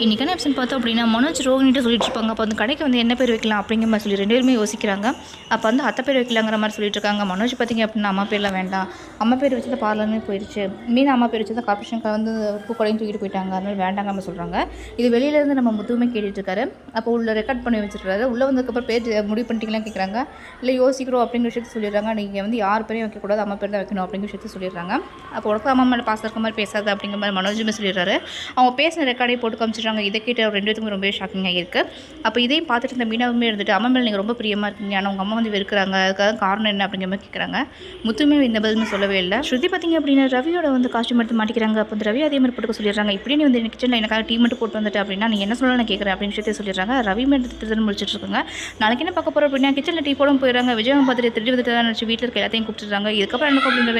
இன்றைக்கான ஆப்ஷன் பார்த்தோம் அப்படின்னா மனோஜ் ரோகிணிட்டு சொல்லிட்டு இருப்பாங்க. அப்போ வந்து கடைக்கு வந்து என்ன பேர் வைக்கலாம் அப்படிங்கிற மாதிரி சொல்லி 2 பேருமே யோசிக்கிறாங்க. அப்போ வந்து அத்தை பேர் வைக்கலாங்கிற மாதிரி சொல்லிட்டு இருக்காங்க. மனோஜ் பார்த்திங்க அப்படின்னா அம்மா பேர்லாம் வேண்டாம், அம்மா பேர் வச்சு தான் பார்லருமே போயிடுச்சு, மீன் அம்மா பேர் வச்சு தான் கார்பரேஷனுக்கு வந்து பூக்கடையும் தூக்கிட்டு போயிட்டாங்க, அதனால வேண்டாங்க நம்ம சொல்கிறாங்க. இது வெளியிலேருந்து நம்ம முத்துவுமே கேட்டுட்டு இருக்காரு. அப்போ உள்ள ரெக்கார்ட் பண்ணி வச்சுருக்காரு. உள்ளே வந்ததுக்கப்புறம் பேர் முடிவு பண்ணிட்டீங்களான்னு கேட்குறாங்க. இல்லை யோசிக்கிறோம் அப்படிங்கிற விஷயத்தை சொல்லிடுறாங்க. நீங்கள் வந்து யார் பேரையும் வைக்கக்கூடாது, அம்மா பேர் தான் வைக்கணும் அப்படிங்கிற விஷயத்தை சொல்லிடுறாங்க. அப்போ உனக்கு அம்மா மேலே பாசம் இருக்க மாதிரி பேசாது அப்படிங்கிற மாதிரி மனோஜுமே சொல்லிடுறாரு. அவங்க பேசின ரெக்கார்டே போட்டு காமிச்சிடுறாங்க. இதை கேட்டு அவர் 2 பேருக்குமே ரொம்ப ஷாக்கிங்காக இருக்குது. அப்போ இதையும் பார்த்துட்டு இந்த மீனாவுமே இருந்துட்டு அம்மா மேலே நீங்கள் ரொம்ப பிரியமாக இருக்கீங்க, ஆனால் உங்கள் அம்மா வந்து வெறுக்கிறாங்க, அதுக்காக காரணம் என்ன அப்படிங்கிற மாதிரி கேட்குறாங்க. முத்துமே இந்த பதிலுமே சொல்லவே இல்லை. ஸ்ருதி பார்த்திங்க அப்படின்னா ரவியோட வந்து காஸ்ட்யூம் எடுத்து மாட்டிக்கிறாங்க. அப்போ ரவி அதே மாதிரி போட்டு சொல்லிடுறாங்க. இப்படி நீ வந்து கிச்சனில் எனக்காக டீ மட்டும் போட்டு வந்துட்டு அப்படின்னா நீ என்ன சொல்லலாம் நான் கேட்குறேன் அப்படின்னு விஷயத்தை சொல்லிடுறாங்க. ரவி மேலே திட்டு முடிச்சுட்டு இருக்காங்க. நாளைக்கு என்ன பார்க்க போகிறோம் அப்படின்னா கிச்சனில் டீ போட போயிடுறாங்க. விஜயம் பார்த்துட்டு திருடி வந்துட்டு தான் நினச்சி வீட்டில் இருக்க எல்லாத்தையும் கூப்பிட்டுறாங்க. இதுக்கப்புறம் என்ன அப்படிங்கிற